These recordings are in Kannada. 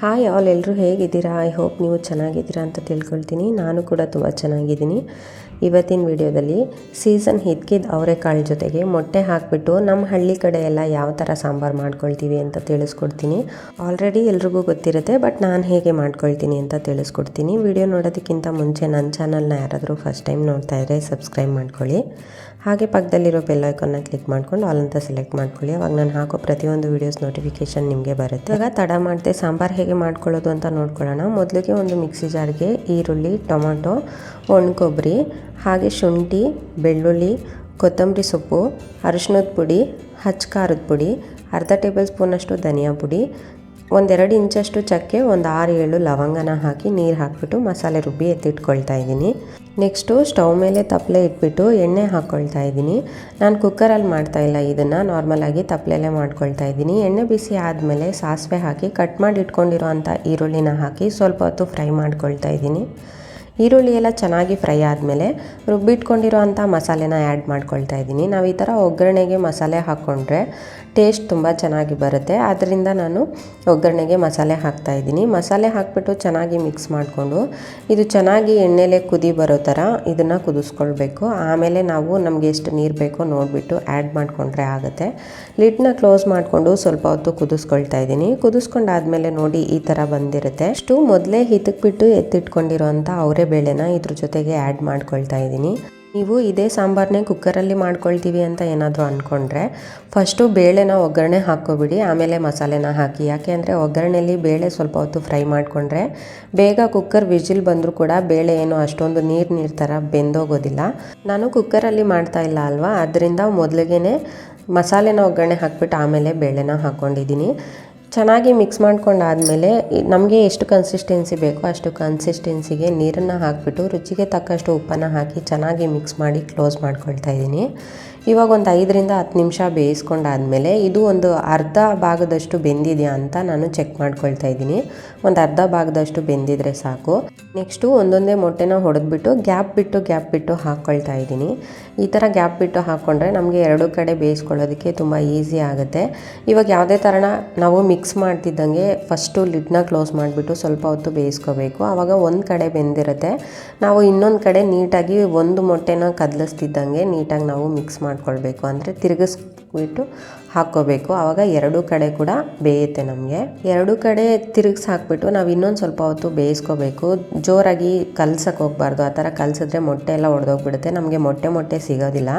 ಹಾಯ್ ಆಲ್, ಎಲ್ಲರೂ ಹೇಗಿದ್ದೀರಾ? ಐ ಹೋಪ್ ನೀವು ಚೆನ್ನಾಗಿದ್ದೀರಾ ಅಂತ ತಿಳ್ಕೊಳ್ತೀನಿ. ನಾನು ಕೂಡ ತುಂಬ ಚೆನ್ನಾಗಿದ್ದೀನಿ. ಇವತ್ತಿನ ವಿಡಿಯೋದಲ್ಲಿ ಸೀಸನ್ ಹಿದ್ಕಿದ ಅವರೆಕಾಳು ಜೊತೆಗೆ ಮೊಟ್ಟೆ ಹಾಕಿಬಿಟ್ಟು ನಮ್ಮ ಹಳ್ಳಿ ಕಡೆ ಎಲ್ಲ ಯಾವ ಥರ ಸಾಂಬಾರು ಮಾಡ್ಕೊಳ್ತೀವಿ ಅಂತ ತಿಳಿಸ್ಕೊಡ್ತೀನಿ. ಆಲ್ರೆಡಿ ಎಲ್ರಿಗೂ ಗೊತ್ತಿರುತ್ತೆ, ಬಟ್ ನಾನು ಹೇಗೆ ಮಾಡ್ಕೊಳ್ತೀನಿ ಅಂತ ತಿಳಿಸ್ಕೊಡ್ತೀನಿ. ವಿಡಿಯೋ ನೋಡೋದಕ್ಕಿಂತ ಮುಂಚೆ ನನ್ನ ಚಾನಲ್ನ ಯಾರಾದರೂ ಫಸ್ಟ್ ಟೈಮ್ ನೋಡ್ತಾ ಇದ್ದರೆ ಸಬ್ಸ್ಕ್ರೈಬ್ ಮಾಡ್ಕೊಳ್ಳಿ. ಹಾಗೆ ಪಕ್ಕದಲ್ಲಿರೋ ಬೆಲ್ ಐಕಾನ್ನ ಕ್ಲಿಕ್ ಮಾಡ್ಕೊಂಡು ಆಲ್ ಅಂತ ಸೆಲೆಕ್ಟ್ ಮಾಡ್ಕೊಳ್ಳಿ. ಅವಾಗ ನಾನು ಹಾಕೋ ಪ್ರತಿಯೊಂದು ವೀಡಿಯೋಸ್ ನೋಟಿಫಿಕೇಷನ್ ನಿಮಗೆ ಬರುತ್ತೆ. ಇವಾಗ ತಡ ಮಾಡದೆ ಸಾಂಬಾರು ಹೇಗೆ ಮಾಡ್ಕೊಳ್ಳೋದು ಅಂತ ನೋಡ್ಕೊಳ್ಳೋಣ. ಮೊದಲಿಗೆ ಒಂದು ಮಿಕ್ಸಿ ಜಾರ್ಗೆ ಈರುಳ್ಳಿ, ಟೊಮೊಟೊ, ಒಣಕೊಬ್ಬರಿ, ಹಾಗೆ ಶುಂಠಿ, ಬೆಳ್ಳುಳ್ಳಿ, ಕೊತ್ತಂಬರಿ ಸೊಪ್ಪು, ಅರಿಶಿನದ ಪುಡಿ, ಹಚ್ಚ ಖಾರದ ಪುಡಿ, ಅರ್ಧ ಟೇಬಲ್ ಸ್ಪೂನಷ್ಟು ಧನಿಯಾ ಪುಡಿ, 1-2 ಇಂಚಷ್ಟು ಚಕ್ಕೆ, 6-7 ಲವಂಗನ ಹಾಕಿ ನೀರು ಹಾಕಿಬಿಟ್ಟು ಮಸಾಲೆ ರುಬ್ಬಿ ಎತ್ತಿಟ್ಕೊಳ್ತಾ ಇದ್ದೀನಿ. ನೆಕ್ಸ್ಟು ಸ್ಟವ್ ಮೇಲೆ ತಪ್ಪಲೆ ಇಟ್ಬಿಟ್ಟು ಎಣ್ಣೆ ಹಾಕ್ಕೊಳ್ತಾ ಇದ್ದೀನಿ. ನಾನು ಕುಕ್ಕರಲ್ಲಿ ಮಾಡ್ತಾಯಿಲ್ಲ, ಇದನ್ನು ನಾರ್ಮಲಾಗಿ ತಪ್ಪಲೆಲ್ಲೇ ಮಾಡ್ಕೊಳ್ತಾ ಇದ್ದೀನಿ. ಎಣ್ಣೆ ಬಿಸಿ ಆದಮೇಲೆ ಸಾಸಿವೆ ಹಾಕಿ ಕಟ್ ಮಾಡಿ ಇಟ್ಕೊಂಡಿರೋ ಅಂಥ ಈರುಳ್ಳಿನ ಹಾಕಿ ಸ್ವಲ್ಪ ಹೊತ್ತು ಫ್ರೈ ಮಾಡ್ಕೊಳ್ತಾ ಇದ್ದೀನಿ. ಈರುಳ್ಳಿ ಎಲ್ಲ ಚೆನ್ನಾಗಿ ಫ್ರೈ ಆದಮೇಲೆ ರುಬ್ಬಿಟ್ಕೊಂಡಿರೋ ಅಂಥ ಮಸಾಲೆನ ಆ್ಯಡ್ ಮಾಡ್ಕೊಳ್ತಾ ಇದ್ದೀನಿ. ನಾವು ಈ ಥರ ಒಗ್ಗರಣೆಗೆ ಮಸಾಲೆ ಹಾಕ್ಕೊಂಡ್ರೆ ಟೇಸ್ಟ್ ತುಂಬ ಚೆನ್ನಾಗಿ ಬರುತ್ತೆ. ಆದ್ದರಿಂದ ನಾನು ಒಗ್ಗರಣೆಗೆ ಮಸಾಲೆ ಹಾಕ್ತಾಯಿದ್ದೀನಿ. ಮಸಾಲೆ ಹಾಕಿಬಿಟ್ಟು ಚೆನ್ನಾಗಿ ಮಿಕ್ಸ್ ಮಾಡಿಕೊಂಡು ಇದು ಚೆನ್ನಾಗಿ ಎಣ್ಣೆಲೆ ಕುದಿ ಬರೋ ಥರ ಇದನ್ನು ಕುದಿಸ್ಕೊಳ್ಬೇಕು. ಆಮೇಲೆ ನಾವು ನಮಗೆ ಎಷ್ಟು ನೀರು ಬೇಕೋ ನೋಡಿಬಿಟ್ಟು ಆ್ಯಡ್ ಮಾಡಿಕೊಂಡ್ರೆ ಆಗುತ್ತೆ. ಲಿಡ್ನ ಕ್ಲೋಸ್ ಮಾಡಿಕೊಂಡು ಸ್ವಲ್ಪ ಹೊತ್ತು ಕುದಿಸ್ಕೊಳ್ತಾ ಇದ್ದೀನಿ. ಕುದಿಸ್ಕೊಂಡಾದ್ಮೇಲೆ ನೋಡಿ ಈ ಥರ ಬಂದಿರುತ್ತೆ. ಅಷ್ಟು ಮೊದಲೇ ಹಿತಕ್ಬಿಟ್ಟು ಎತ್ತಿಟ್ಕೊಂಡಿರೋ ಅಂಥ ಬೇಳೆನ ಇದ್ರ ಜೊತೆಗೆ ಆ್ಯಡ್ ಮಾಡ್ಕೊಳ್ತಾ ಇದ್ದೀನಿ. ನೀವು ಇದೇ ಸಾಂಬಾರನ್ನೇ ಕುಕ್ಕರಲ್ಲಿ ಮಾಡ್ಕೊಳ್ತೀವಿ ಅಂತ ಏನಾದರೂ ಅಂದ್ಕೊಂಡ್ರೆ ಫಸ್ಟು ಬೇಳೆನ ಒಗ್ಗರಣೆ ಹಾಕ್ಕೊಬಿಡಿ, ಆಮೇಲೆ ಮಸಾಲೆನ ಹಾಕಿ. ಯಾಕೆ ಅಂದರೆ ಒಗ್ಗರಣೆಯಲ್ಲಿ ಬೇಳೆ ಸ್ವಲ್ಪ ಹೊತ್ತು ಫ್ರೈ ಮಾಡಿಕೊಂಡ್ರೆ ಬೇಗ ಕುಕ್ಕರ್ ವಿಜಿಲ್ ಬಂದರೂ ಕೂಡ ಬೇಳೆ ಏನೋ ಅಷ್ಟೊಂದು ನೀರು ಥರ ಬೆಂದೋಗೋದಿಲ್ಲ. ನಾನು ಕುಕ್ಕರಲ್ಲಿ ಮಾಡ್ತಾ ಇಲ್ಲ ಅಲ್ವಾ, ಅದರಿಂದ ಮೊದಲಿಗೆ ಮಸಾಲೆನ ಒಗ್ಗರಣೆ ಹಾಕ್ಬಿಟ್ಟು ಆಮೇಲೆ ಬೇಳೆನ ಹಾಕ್ಕೊಂಡಿದ್ದೀನಿ. ಚೆನ್ನಾಗಿ ಮಿಕ್ಸ್ ಮಾಡ್ಕೊಂಡಾದಮೇಲೆ ನಮಗೆ ಎಷ್ಟು ಕನ್ಸಿಸ್ಟೆನ್ಸಿ ಬೇಕೋ ಅಷ್ಟು ಕನ್ಸಿಸ್ಟೆನ್ಸಿಗೆ ನೀರನ್ನು ಹಾಕಿಬಿಟ್ಟು ರುಚಿಗೆ ತಕ್ಕಷ್ಟು ಉಪ್ಪನ್ನು ಹಾಕಿ ಚೆನ್ನಾಗಿ ಮಿಕ್ಸ್ ಮಾಡಿ ಕ್ಲೋಸ್ ಮಾಡ್ಕೊಳ್ತಾ ಇದ್ದೀನಿ. ಇವಾಗ ಒಂದು 5-10 ನಿಮಿಷ ಬೇಯಿಸ್ಕೊಂಡಾದಮೇಲೆ ಇದು ಒಂದು ಅರ್ಧ ಭಾಗದಷ್ಟು ಬೆಂದಿದೆಯಾ ಅಂತ ನಾನು ಚೆಕ್ ಮಾಡ್ಕೊಳ್ತಾ ಇದ್ದೀನಿ. ಒಂದು ಅರ್ಧ ಭಾಗದಷ್ಟು ಬೆಂದಿದ್ರೆ ಸಾಕು. ನೆಕ್ಸ್ಟು ಒಂದೊಂದೇ ಮೊಟ್ಟೆನ ಹೊಡೆದ್ಬಿಟ್ಟು ಗ್ಯಾಪ್ ಬಿಟ್ಟು ಹಾಕ್ಕೊಳ್ತಾ ಇದ್ದೀನಿ. ಈ ಥರ ಗ್ಯಾಪ್ ಬಿಟ್ಟು ಹಾಕ್ಕೊಂಡ್ರೆ ನಮಗೆ ಎರಡೂ ಕಡೆ ಬೇಯಿಸ್ಕೊಳ್ಳೋದಕ್ಕೆ ತುಂಬ ಈಸಿ ಆಗುತ್ತೆ. ಇವಾಗ ಯಾವುದೇ ಥರ ನಾವು ಮಿಕ್ಸ್ ಮಾಡ್ತಿದ್ದಂಗೆ ಫಸ್ಟು ಲಿಡ್ನ ಕ್ಲೋಸ್ ಮಾಡಿಬಿಟ್ಟು ಸ್ವಲ್ಪ ಹೊತ್ತು ಬೇಯಿಸ್ಕೋಬೇಕು. ಆವಾಗ ಒಂದು ಕಡೆ ಬೆಂದಿರುತ್ತೆ. ನಾವು ಇನ್ನೊಂದು ಕಡೆ ನೀಟಾಗಿ ಒಂದು ಮೊಟ್ಟೆನ ಕದಲಿಸ್ತಿದ್ದಂಗೆ ನೀಟಾಗಿ ನಾವು ಮಿಕ್ಸ್ ಮಾಡ್ಕೊಳ್ಬೇಕು. ಅಂದರೆ ತಿರುಗಿಸ್ಬಿಟ್ಟು ಹಾಕ್ಕೋಬೇಕು. ಆವಾಗ ಎರಡೂ ಕಡೆ ಕೂಡ ಬೇಯುತ್ತೆ. ನಮಗೆ ಎರಡೂ ಕಡೆ ತಿರುಗಿಸಿ ಹಾಕ್ಬಿಟ್ಟು ನಾವು ಇನ್ನೊಂದು ಸ್ವಲ್ಪ ಹೊತ್ತು ಬೇಯಿಸ್ಕೋಬೇಕು. ಜೋರಾಗಿ ಕಲ್ಸಕ್ಕೆ ಹೋಗಬಾರ್ದು. ಆ ಥರ ಕಲಸಿದ್ರೆ ಮೊಟ್ಟೆ ಎಲ್ಲ ಒಡೆದೋಗ್ಬಿಡುತ್ತೆ, ನಮಗೆ ಮೊಟ್ಟೆ ಸಿಗೋದಿಲ್ಲ.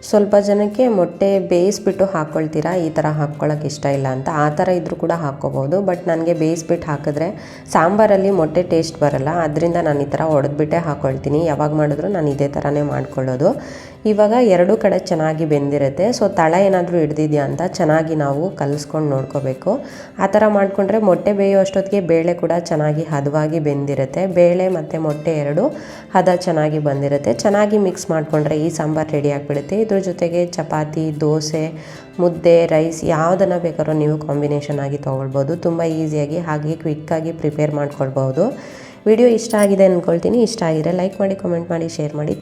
ಸ್ವಲ್ಪ ಜನಕ್ಕೆ ಮೊಟ್ಟೆ ಬೇಯಿಸ್ಬಿಟ್ಟು ಹಾಕ್ಕೊಳ್ತೀರಾ, ಈ ಥರ ಹಾಕ್ಕೊಳ್ಳೋಕೆ ಇಷ್ಟ ಇಲ್ಲ ಅಂತ. ಆ ಥರ ಇದ್ರೂ ಕೂಡ ಹಾಕ್ಕೋಬೋದು. ಬಟ್ ನನಗೆ ಬೇಯಿಸ್ಬಿಟ್ಟು ಹಾಕಿದ್ರೆ ಸಾಂಬಾರಲ್ಲಿ ಮೊಟ್ಟೆ ಟೇಸ್ಟ್ ಬರೋಲ್ಲ, ಅದರಿಂದ ನಾನು ಈ ಥರ ಹೊಡೆದ್ಬಿಟ್ಟೆ ಹಾಕ್ಕೊಳ್ತೀನಿ. ಯಾವಾಗ ಮಾಡಿದ್ರು ನಾನು ಇದೇ ಥರನೇ ಮಾಡ್ಕೊಳ್ಳೋದು. ಇವಾಗ ಎರಡೂ ಕಡೆ ಚೆನ್ನಾಗಿ ಬೆಂದಿರುತ್ತೆ. ಸೊ ತಳ ಏನಾದರೂ ಹಿಡ್ದಿದೆಯಾ ಅಂತ ಚೆನ್ನಾಗಿ ನಾವು ಕಲಿಸ್ಕೊಂಡು ನೋಡ್ಕೋಬೇಕು. ಆ ಥರ ಮಾಡಿಕೊಂಡ್ರೆ ಮೊಟ್ಟೆ ಬೇಯೋ ಅಷ್ಟೊತ್ತಿಗೆ ಬೇಳೆ ಕೂಡ ಚೆನ್ನಾಗಿ ಹದವಾಗಿ ಬೆಂದಿರುತ್ತೆ. ಬೇಳೆ ಮತ್ತು ಮೊಟ್ಟೆ ಎರಡೂ ಹದ ಚೆನ್ನಾಗಿ ಬಂದಿರುತ್ತೆ. ಚೆನ್ನಾಗಿ ಮಿಕ್ಸ್ ಮಾಡಿಕೊಂಡ್ರೆ ಈ ಸಾಂಬಾರು ರೆಡಿ ಆಗಿಬಿಡುತ್ತೆ. ಇದ್ರ ಜೊತೆಗೆ ಚಪಾತಿ, ದೋಸೆ, ಮುದ್ದೆ, ರೈಸ್ ಯಾವುದನ್ನು ಬೇಕಾದ್ರೂ ನೀವು ಕಾಂಬಿನೇಷನ್ ಆಗಿ ತೊಗೊಳ್ಬೋದು. ತುಂಬ ಈಸಿಯಾಗಿ ಹಾಗೆ ಕ್ವಿಕ್ಕಾಗಿ ಪ್ರಿಪೇರ್ ಮಾಡ್ಕೊಳ್ಬೋದು. ವಿಡಿಯೋ ಇಷ್ಟ ಆಗಿದೆ ಅಂದ್ಕೊಳ್ತೀನಿ. ಇಷ್ಟ ಆಗಿದ್ರೆ ಲೈಕ್ ಮಾಡಿ, ಕಮೆಂಟ್ ಮಾಡಿ, ಶೇರ್ ಮಾಡಿ.